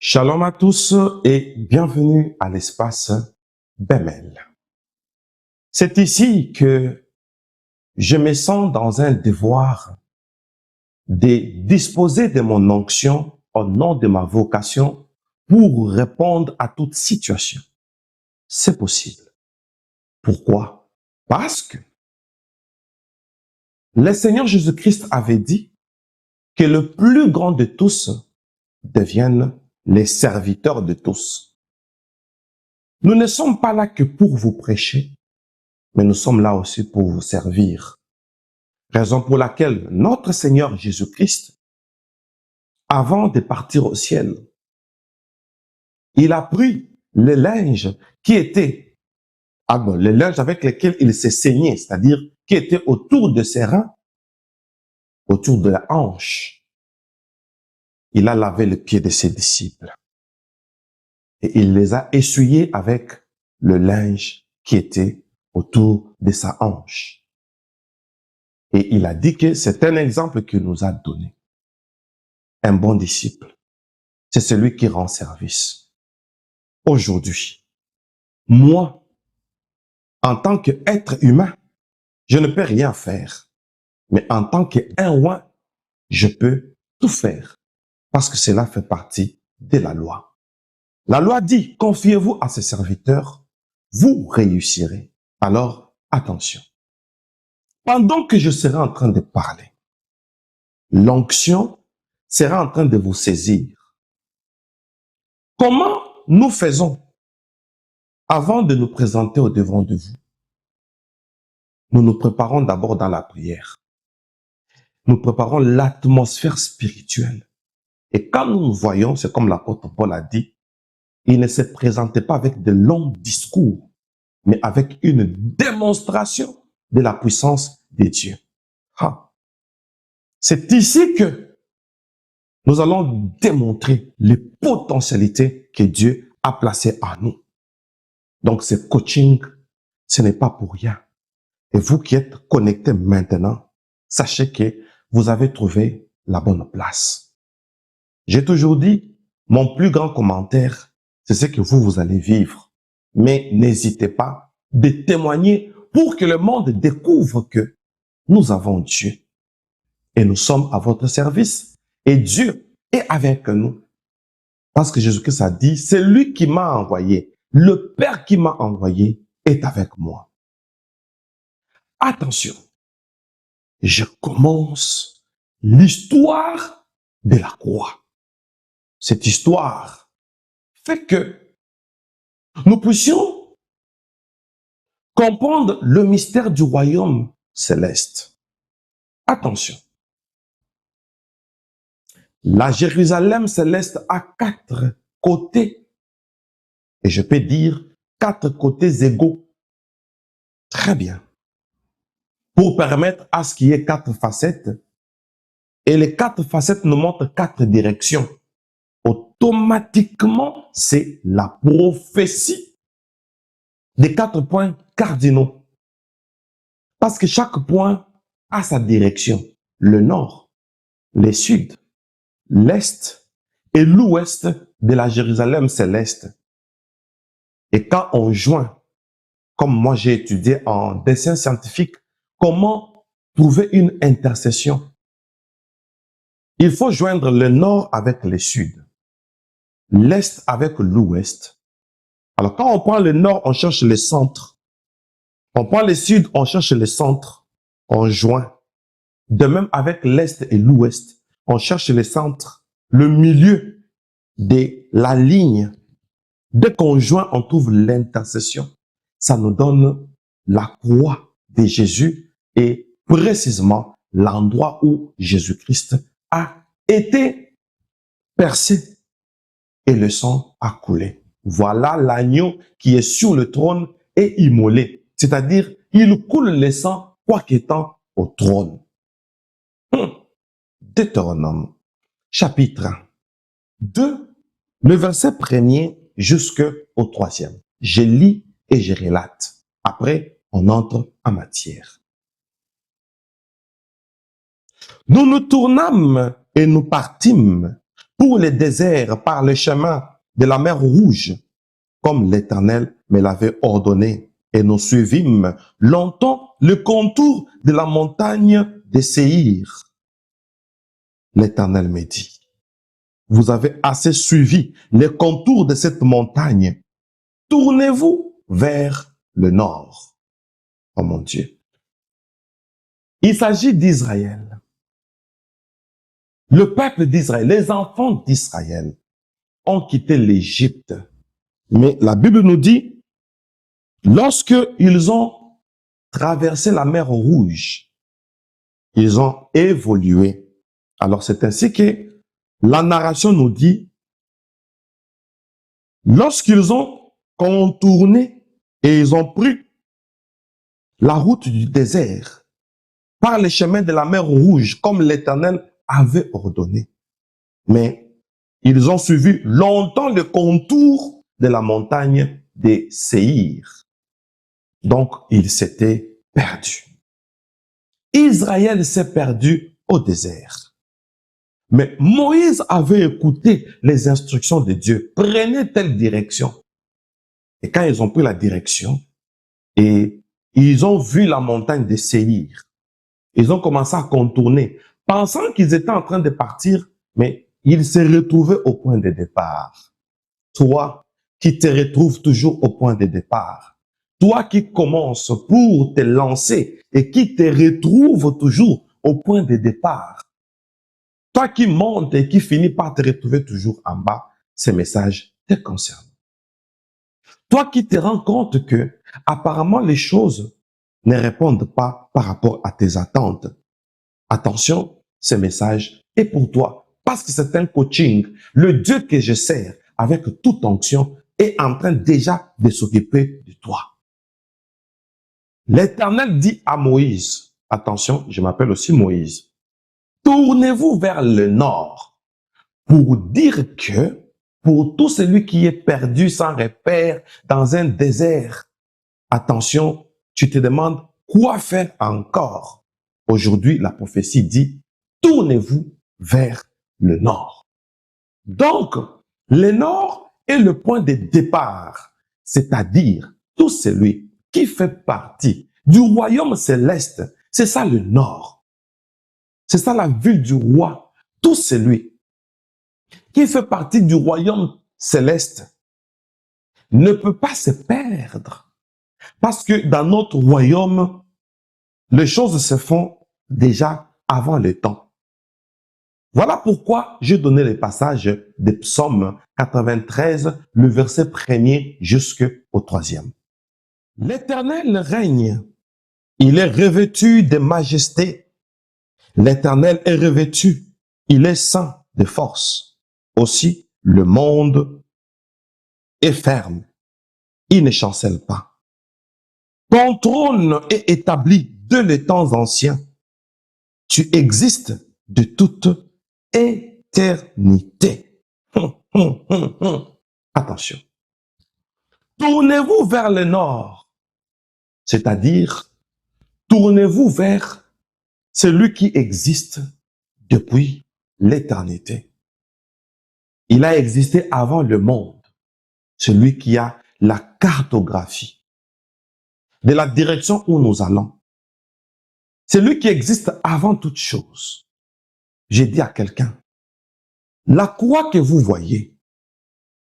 Shalom à tous et bienvenue à l'espace Bemel. C'est ici que je me sens dans un devoir de disposer de mon onction au nom de ma vocation pour répondre à toute situation. C'est possible. Pourquoi? Parce que le Seigneur Jésus-Christ avait dit que le plus grand de tous devienne les serviteurs de tous. Nous ne sommes pas là que pour vous prêcher, mais nous sommes là aussi pour vous servir. Raison pour laquelle notre Seigneur Jésus-Christ, avant de partir au ciel, il a pris le linge qui était, le linge avec lequel il s'est saigné, c'est-à-dire qui était autour de ses reins, autour de la hanche. Il a lavé les pieds de ses disciples. Et il les a essuyés avec le linge qui était autour de sa hanche. Et il a dit que c'est un exemple qu'il nous a donné. Un bon disciple, c'est celui qui rend service. Aujourd'hui, moi, en tant qu'être humain, je ne peux rien faire. Mais en tant qu'un roi, je peux tout faire. Parce que cela fait partie de la loi. La loi dit, confiez-vous à ses serviteurs, vous réussirez. Alors, attention. Pendant que je serai en train de parler, l'onction sera en train de vous saisir. Comment nous faisons avant de nous présenter au devant de vous? Nous nous préparons d'abord dans la prière. Nous préparons l'atmosphère spirituelle. Et quand nous nous voyons, c'est comme l'apôtre Paul a dit, il ne se présentait pas avec de longs discours, mais avec une démonstration de la puissance de Dieu. C'est ici que nous allons démontrer les potentialités que Dieu a placées en nous. Donc, ce coaching, ce n'est pas pour rien. Et vous qui êtes connectés maintenant, sachez que vous avez trouvé la bonne place. J'ai toujours dit, mon plus grand commentaire, c'est ce que vous allez vivre. Mais n'hésitez pas de témoigner pour que le monde découvre que nous avons Dieu. Et nous sommes à votre service. Et Dieu est avec nous. Parce que Jésus-Christ a dit, c'est lui qui m'a envoyé. Le Père qui m'a envoyé est avec moi. Attention, je commence l'histoire de la croix. Cette histoire fait que nous puissions comprendre le mystère du royaume céleste. Attention, la Jérusalem céleste a 4 côtés. Et je peux dire 4 côtés égaux. Très bien. Pour permettre à ce qu'il y ait 4 facettes. Et les 4 facettes nous montrent 4 directions. Automatiquement, c'est la prophétie des 4 points cardinaux. Parce que chaque point a sa direction. Le nord, le sud, l'est et l'ouest de la Jérusalem céleste. Et quand on joint, comme moi j'ai étudié en dessin scientifique, comment trouver une intersection? Il faut joindre le nord avec le sud, l'est avec l'ouest. Alors quand on prend le nord, on cherche le centre. On prend le sud, on cherche le centre. On joint. De même avec l'est et l'ouest, on cherche le centre, le milieu de la ligne. Dès qu'on joint, on trouve l'intersection. Ça nous donne la croix de Jésus et précisément l'endroit où Jésus-Christ a été percé et le sang a coulé. Voilà l'agneau qui est sur le trône et immolé. C'est-à-dire, il coule le sang quoi qu'étant au trône. Deutéronome, chapitre 2, le verset 1er jusqu'au 3e. Je lis et je relate. Après, on entre en matière. Nous nous tournâmes et nous partîmes pour les déserts par le chemin de la mer Rouge, comme l'Éternel me l'avait ordonné. Et nous suivîmes longtemps le contour de la montagne de Séhir. L'Éternel me dit, vous avez assez suivi les contours de cette montagne. Tournez-vous vers le nord. Oh mon Dieu. Il s'agit d'Israël. Le peuple d'Israël, les enfants d'Israël ont quitté l'Égypte. Mais la Bible nous dit, lorsqu'ils ont traversé la mer Rouge, ils ont évolué. Alors c'est ainsi que la narration nous dit, lorsqu'ils ont contourné et ils ont pris la route du désert par les chemins de la mer Rouge, comme l'Éternel avait ordonné. Mais ils ont suivi longtemps le contour de la montagne des Séhir. Donc, ils s'étaient perdus. Israël s'est perdu au désert. Mais Moïse avait écouté les instructions de Dieu. Prenez telle direction. Et quand ils ont pris la direction, et ils ont vu la montagne de Séhir, ils ont commencé à contourner, pensant qu'ils étaient en train de partir, mais ils se retrouvaient au point de départ. Toi qui te retrouves toujours au point de départ, toi qui commences pour te lancer et qui te retrouves toujours au point de départ, toi qui montes et qui finis par te retrouver toujours en bas, ces messages te concernent. Toi qui te rends compte que apparemment les choses ne répondent pas par rapport à tes attentes. Attention, ce message est pour toi parce que c'est un coaching. Le Dieu que je sers avec toute onction est en train déjà de s'occuper de toi. L'Éternel dit à Moïse, attention, je m'appelle aussi Moïse, tournez-vous vers le nord pour dire que pour tout celui qui est perdu sans repère dans un désert, attention, tu te demandes quoi faire encore. Aujourd'hui, la prophétie dit, tournez-vous vers le nord. Donc, le nord est le point de départ, c'est-à-dire tout celui qui fait partie du royaume céleste. C'est ça le nord. C'est ça la ville du roi. Tout celui qui fait partie du royaume céleste ne peut pas se perdre. Parce que dans notre royaume, les choses se font déjà avant le temps. Voilà pourquoi j'ai donné les passages des psaumes 93, le verset 1er jusqu'au 3e. L'Éternel règne. Il est revêtu de majesté. L'Éternel est revêtu. Il est saint de force. Aussi, le monde est ferme. Il ne chancelle pas. Ton trône est établi de les temps anciens. Tu existes de toute éternité. Attention. Tournez-vous vers le nord, c'est-à-dire tournez-vous vers celui qui existe depuis l'éternité. Il a existé avant le monde, celui qui a la cartographie de la direction où nous allons. Celui qui existe avant toute chose. J'ai dit à quelqu'un, la croix que vous voyez,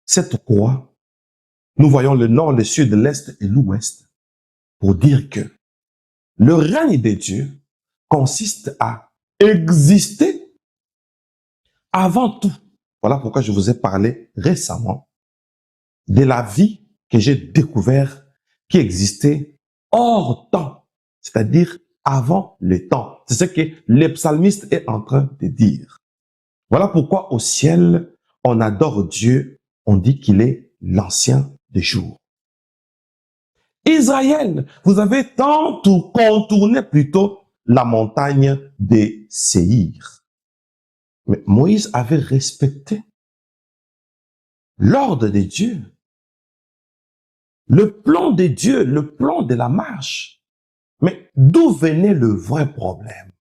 cette croix, nous voyons le nord, le sud, l'est et l'ouest, pour dire que le règne de Dieu consiste à exister avant tout. Voilà pourquoi je vous ai parlé récemment de la vie que j'ai découvert qui existait hors temps, c'est-à-dire avant le temps. C'est ce que le psalmiste est en train de dire. Voilà pourquoi au ciel, on adore Dieu, on dit qu'il est l'ancien des jours. Israël, vous avez tant contourné plutôt la montagne des Séhir. Mais Moïse avait respecté l'ordre de Dieu, le plan de Dieu, le plan de la marche. Mais d'où venait le vrai problème?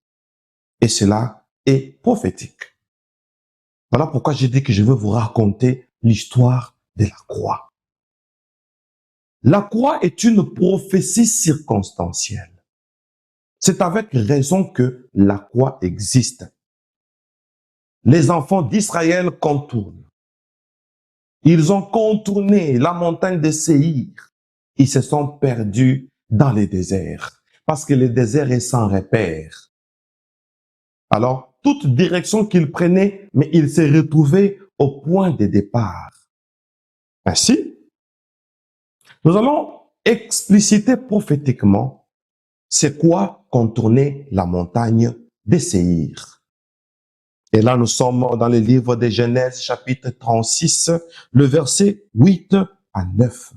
Et cela est prophétique. Voilà pourquoi j'ai dit que je veux vous raconter l'histoire de la croix. La croix est une prophétie circonstancielle. C'est avec raison que la croix existe. Les enfants d'Israël contournent. Ils ont contourné la montagne de Séhir. Ils se sont perdus dans les déserts parce que le désert est sans repère. Alors, toute direction qu'ils prenaient, mais ils se retrouvaient au point de départ. Ainsi, nous allons expliciter prophétiquement c'est quoi contourner la montagne de Séhir. Et là, nous sommes dans le livre de Genèse, chapitre 36, le verset 8 à 9.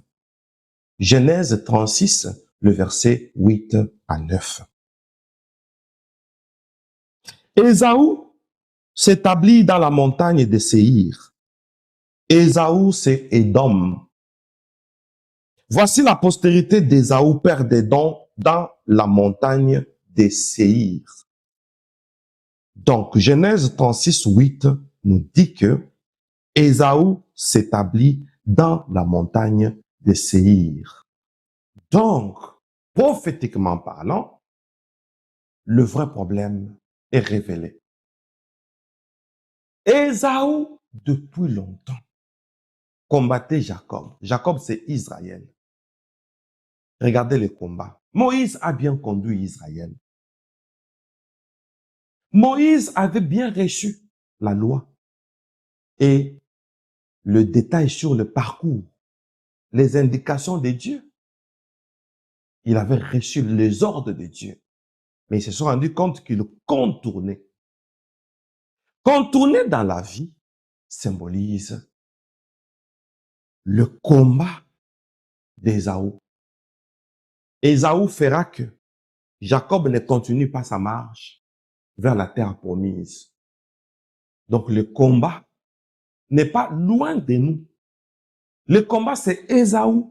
Genèse 36, le verset 8 à 9. Ésaü s'établit dans la montagne de Séhir. Ésaü, c'est Édom. Voici la postérité d'Ésaü, père d'Édom, dans la montagne de Séhir. Donc, Genèse 36, 8 nous dit que Ésaü s'établit dans la montagne de Séhir. Donc, prophétiquement parlant, le vrai problème est révélé. Ésaü, depuis longtemps, combattait Jacob. Jacob, c'est Israël. Regardez les combats. Moïse a bien conduit Israël. Moïse avait bien reçu la loi et le détail sur le parcours, les indications de Dieu. Il avait reçu les ordres de Dieu. Mais ils se sont rendus compte qu'il contournait. Contourner dans la vie symbolise le combat d'Ésaü. Ésaü fera que Jacob ne continue pas sa marche vers la terre promise. Donc le combat n'est pas loin de nous. Le combat, c'est Ésaü.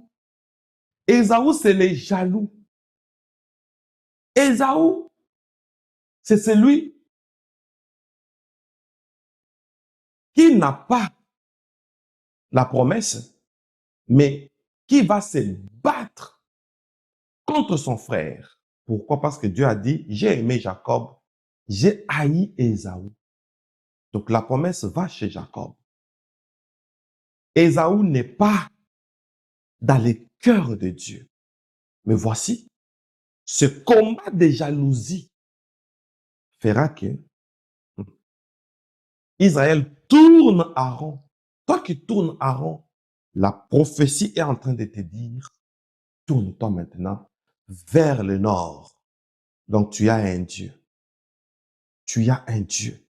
Ésaü, c'est les jaloux. Ésaü, c'est celui qui n'a pas la promesse, mais qui va se battre contre son frère. Pourquoi? Parce que Dieu a dit, j'ai aimé Jacob, j'ai haï Ésaü. Donc la promesse va chez Jacob. Ésaü n'est pas dans le cœur de Dieu. Mais voici, ce combat de jalousie fera que Israël tourne à rond. Toi qui tournes à rond, la prophétie est en train de te dire, tourne-toi maintenant vers le nord. Donc tu as un Dieu. Tu as un Dieu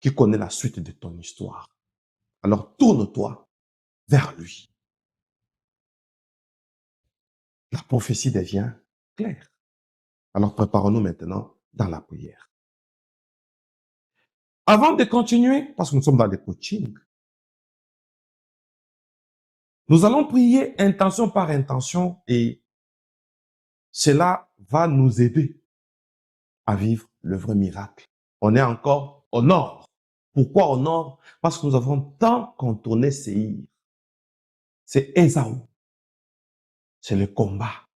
qui connaît la suite de ton histoire. Alors tourne-toi vers lui. La prophétie devient claire. Alors préparons-nous maintenant dans la prière. Avant de continuer, parce que nous sommes dans le coaching, nous allons prier intention par intention et cela va nous aider à vivre le vrai miracle. On est encore au nord. Pourquoi au nord? Parce que nous avons tant contourné Séhir. C'est Ésaü. C'est le combat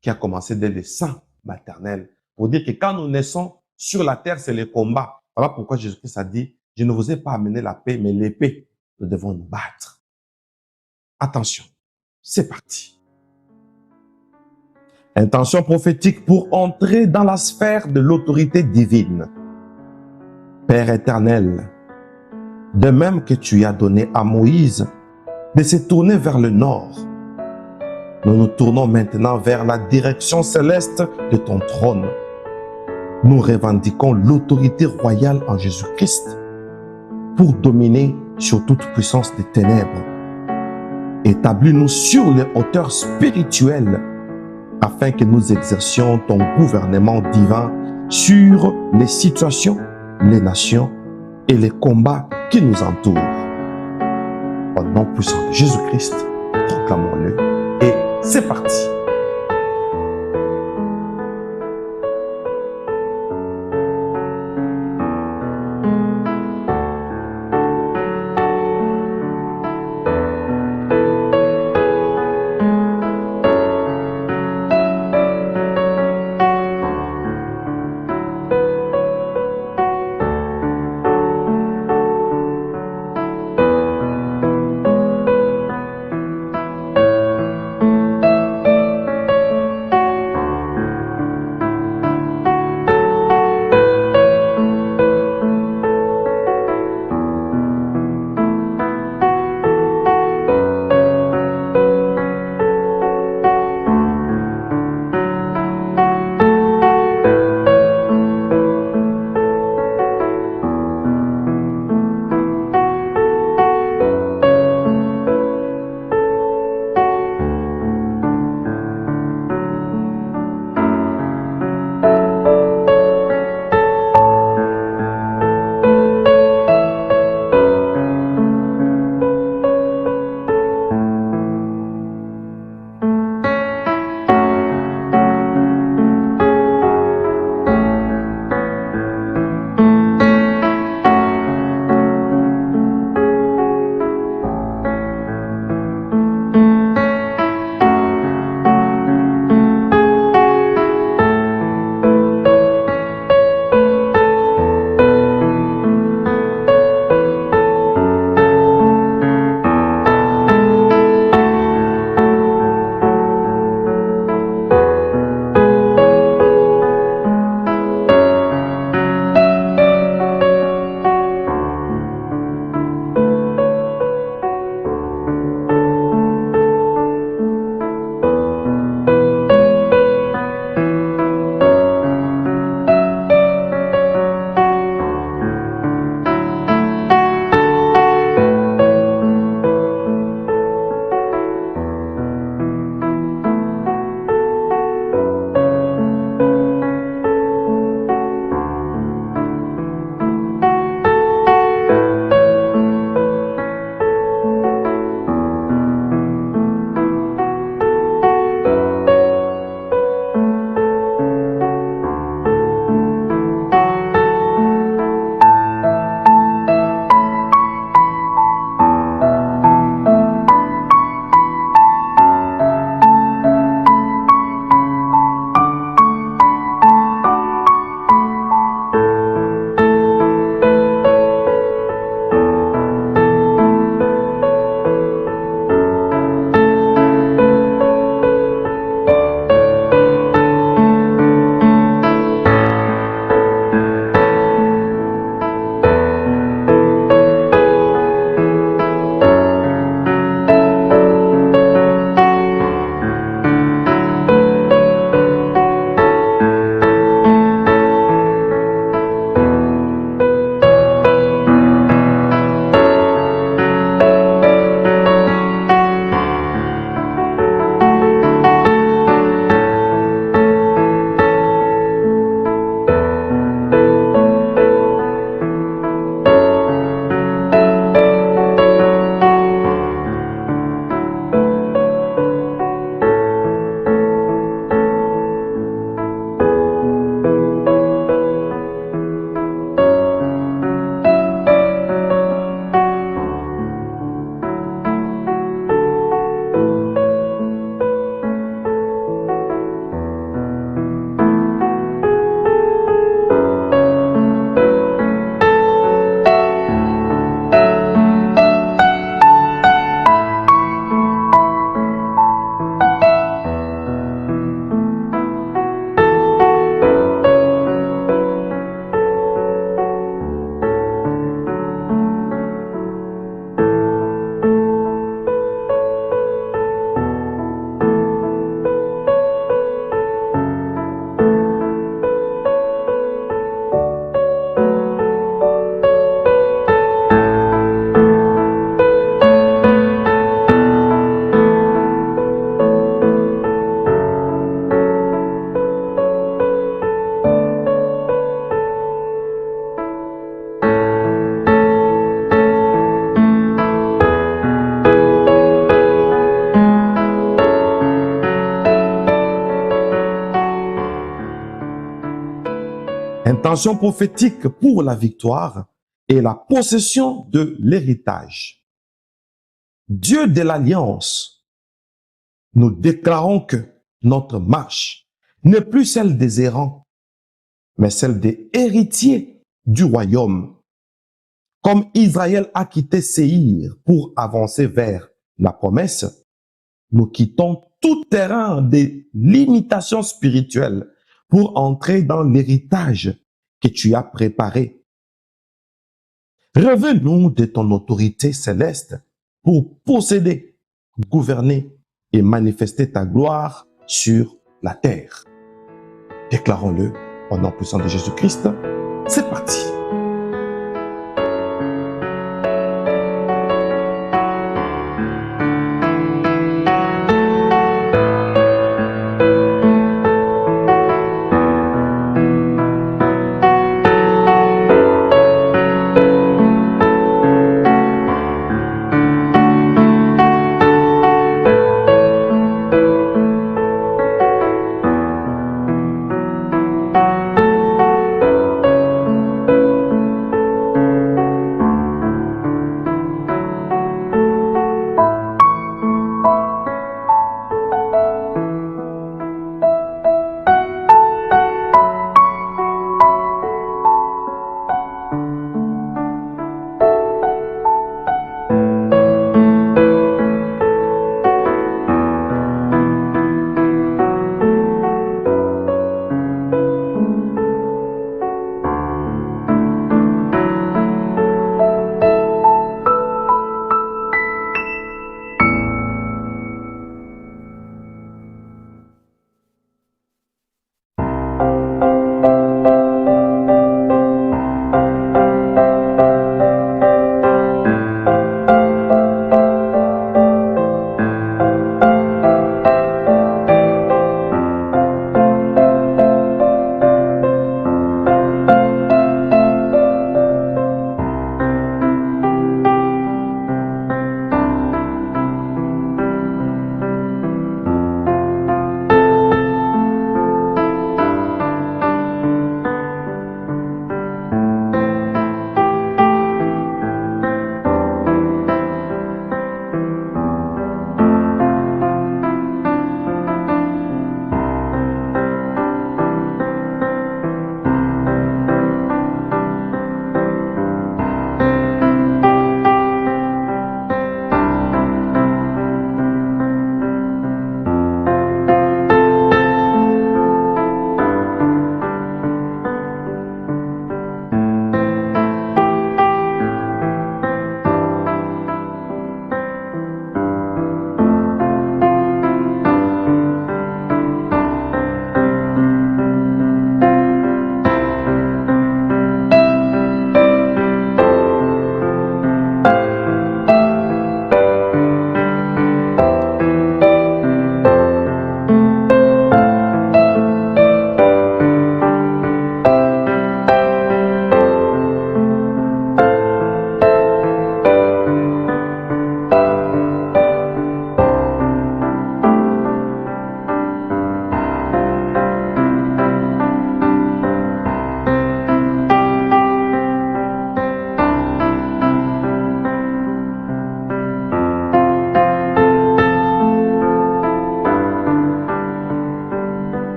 qui a commencé dès le sein maternel. Pour dire que quand nous naissons sur la terre, c'est le combat. Voilà pourquoi Jésus-Christ a dit, je ne vous ai pas amené la paix, mais l'épée. Nous devons nous battre. Attention, c'est parti. Intention prophétique pour entrer dans la sphère de l'autorité divine. Père éternel, de même que tu as donné à Moïse de se tourner vers le nord, nous nous tournons maintenant vers la direction céleste de ton trône. Nous revendiquons l'autorité royale en Jésus-Christ pour dominer sur toute puissance des ténèbres. Établis-nous sur les hauteurs spirituelles afin que nous exercions ton gouvernement divin sur les situations, les nations et les combats qui nous entourent. Au nom puissant de Jésus-Christ, proclamons-le et c'est parti. Intention prophétique pour la victoire et la possession de l'héritage. Dieu de l'Alliance, nous déclarons que notre marche n'est plus celle des errants, mais celle des héritiers du royaume. Comme Israël a quitté Séhir pour avancer vers la promesse, nous quittons tout terrain des limitations spirituelles pour entrer dans l'héritage que tu as préparé. Revêt-nous de ton autorité céleste pour posséder, gouverner et manifester ta gloire sur la terre. Déclarons-le au nom puissant de Jésus-Christ. C'est parti.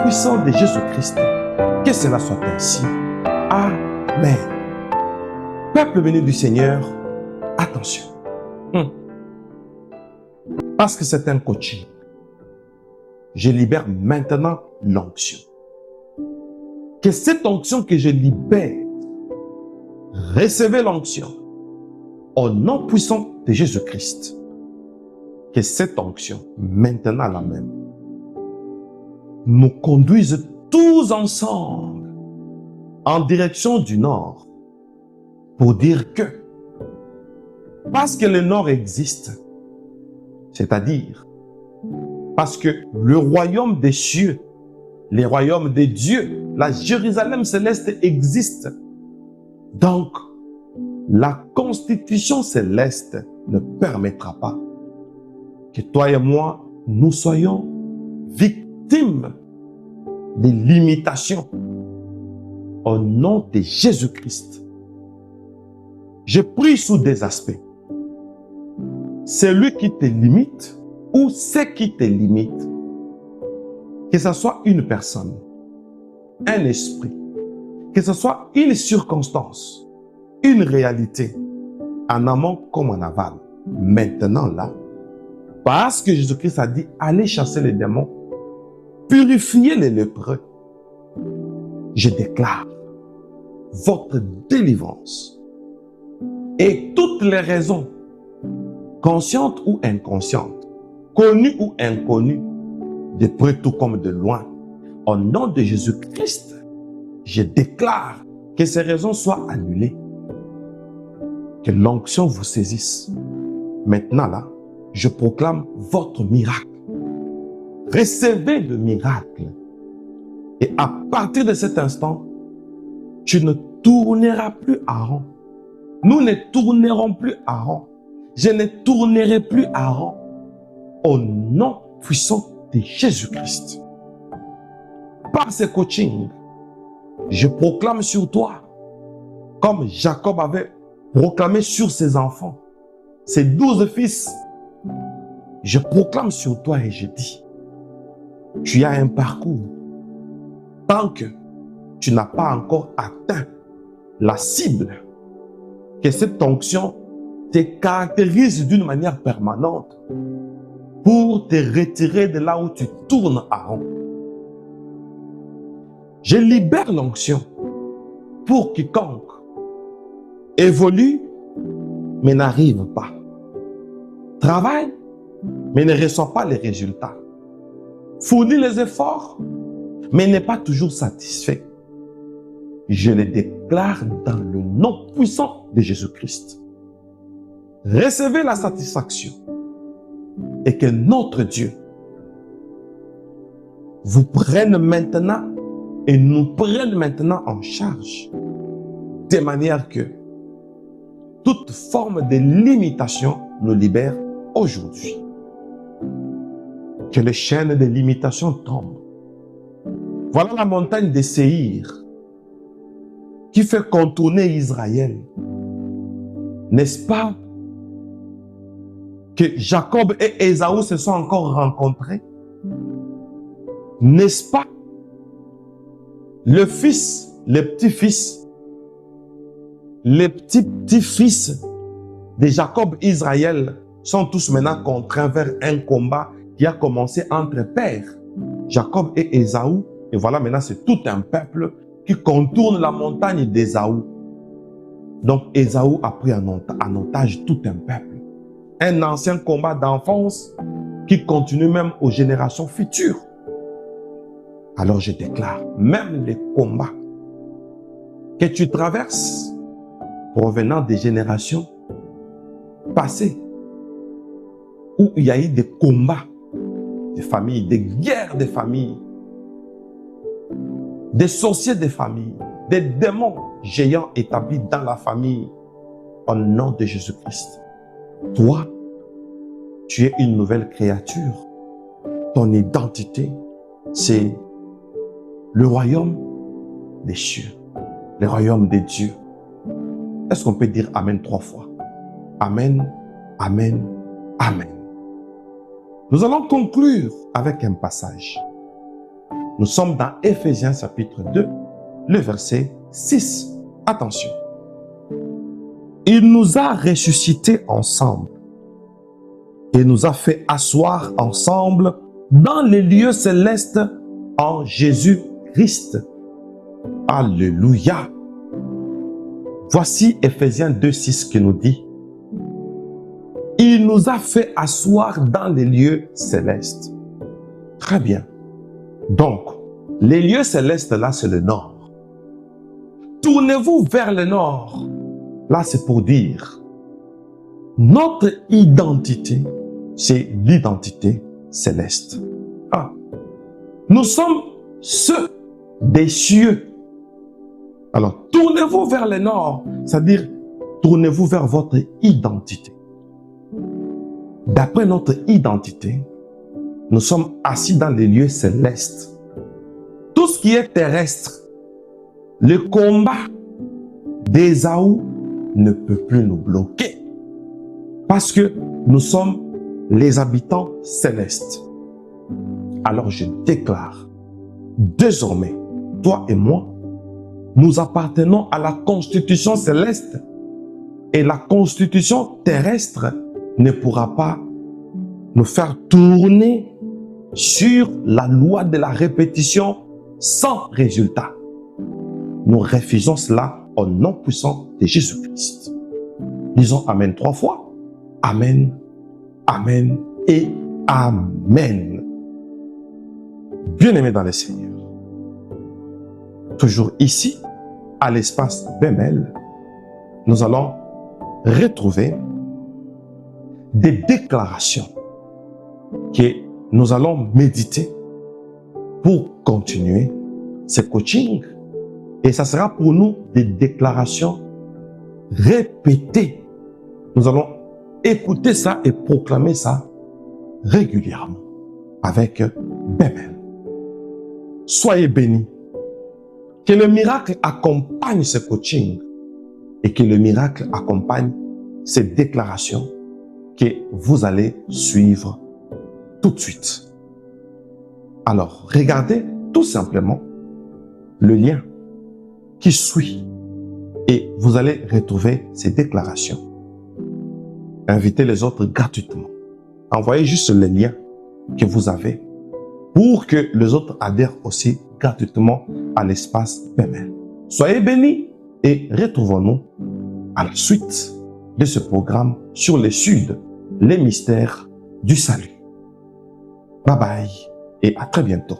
puissant de Jésus-Christ. Que cela soit ainsi. Amen. Peuple béni du Seigneur, attention. Parce que c'est un coaching. Je libère maintenant l'onction. Que cette onction que je libère, recevez l'onction. Au nom puissant de Jésus-Christ. Que cette onction, maintenant la même, nous conduise tous ensemble en direction du nord pour dire que, parce que le nord existe, c'est-à-dire parce que le royaume des cieux, les royaumes des dieux, la Jérusalem céleste existe. Donc, la constitution céleste ne permettra pas que toi et moi, nous soyons victimes des limitations. Au nom de Jésus-Christ, je prie sous des aspects. Celui qui te limite ou ce qui te limite, que ce soit une personne, un esprit, que ce soit une circonstance, une réalité, en amont comme en aval. Maintenant là, parce que Jésus-Christ a dit, allez chasser les démons, purifier les lépreux, je déclare votre délivrance et toutes les raisons, conscientes ou inconscientes, connues ou inconnues, de près tout comme de loin, au nom de Jésus-Christ, je déclare que ces raisons soient annulées, que l'onction vous saisisse. Maintenant là, je proclame votre miracle. Recevez le miracle. Et à partir de cet instant, tu ne tourneras plus à rond. Nous ne tournerons plus à rond. Je ne tournerai plus à rond. Au nom puissant de Jésus-Christ. Par ce coaching, je proclame sur toi, comme Jacob avait proclamé sur ses enfants, ses 12 fils, je proclame sur toi et je dis, tu as un parcours. Tant que tu n'as pas encore atteint la cible, que cette onction te caractérise d'une manière permanente pour te retirer de là où tu tournes à rond. Je libère l'onction pour quiconque évolue mais n'arrive pas. Travaille mais ne reçoit pas les résultats. Fournit les efforts mais n'est pas toujours satisfait. Je les déclare dans le nom puissant de Jésus-Christ. Recevez la satisfaction et que notre Dieu vous prenne maintenant et nous prenne maintenant en charge de manière que toute forme de limitation nous libère aujourd'hui. Que les chaînes de limitation tombent. Voilà la montagne de Séhir qui fait contourner Israël. N'est-ce pas que Jacob et Ésaü se sont encore rencontrés? N'est-ce pas le fils, les petits-fils, les petits-petits-fils de Jacob et Israël sont tous maintenant contraints vers un combat qui a commencé entre pères, Jacob et Ésaü. Et voilà, maintenant, c'est tout un peuple qui contourne la montagne d'Ésaü. Donc, Ésaü a pris en otage tout un peuple. Un ancien combat d'enfance qui continue même aux générations futures. Alors, je déclare, même les combats que tu traverses provenant des générations passées, où il y a eu des combats de familles, des guerres de familles, des sorciers de famille, des démons géants établis dans la famille, au nom de Jésus-Christ. Toi, tu es une nouvelle créature. Ton identité, c'est le royaume des cieux, le royaume des dieux. Est-ce qu'on peut dire Amen 3 fois? Amen, Amen, Amen. Nous allons conclure avec un passage. Nous sommes dans Éphésiens chapitre 2, le verset 6. Attention. Il nous a ressuscités ensemble et nous a fait asseoir ensemble dans les lieux célestes en Jésus-Christ. Alléluia. Voici Éphésiens 2, 6 qui nous dit: il nous a fait asseoir dans les lieux célestes. Très bien. Donc, Les lieux célestes, là, c'est le nord. Tournez-vous vers le nord. Là, c'est pour dire, notre identité, c'est l'identité céleste. Ah. Nous sommes ceux des cieux. Alors, tournez-vous vers le nord, c'est-à-dire, tournez-vous vers votre identité. D'après notre identité, nous sommes assis dans les lieux célestes. Tout ce qui est terrestre, le combat d'Ésaü ne peut plus nous bloquer. Parce que nous sommes les habitants célestes. Alors je déclare, désormais, toi et moi, nous appartenons à la constitution céleste et la constitution terrestre ne pourra pas nous faire tourner sur la loi de la répétition sans résultat. Nous refusons cela au nom puissant de Jésus-Christ. Disons Amen 3 fois. Amen, Amen et Amen. Bien-aimés dans le Seigneur, toujours ici, à l'espace Bemel, nous allons retrouver des déclarations que nous allons méditer pour continuer ce coaching. Et ça sera pour nous des déclarations répétées. Nous allons écouter ça et proclamer ça régulièrement avec Bemel. Soyez bénis. Que le miracle accompagne ce coaching et que le miracle accompagne ces déclarations que vous allez suivre tout de suite. Alors, regardez tout simplement le lien qui suit et vous allez retrouver ces déclarations. Invitez les autres gratuitement. Envoyez juste les liens que vous avez pour que les autres adhèrent aussi gratuitement à l'espace Bemel. Soyez bénis et retrouvons-nous à la suite de ce programme sur les Sud, les mystères du salut. Bye bye et à très bientôt.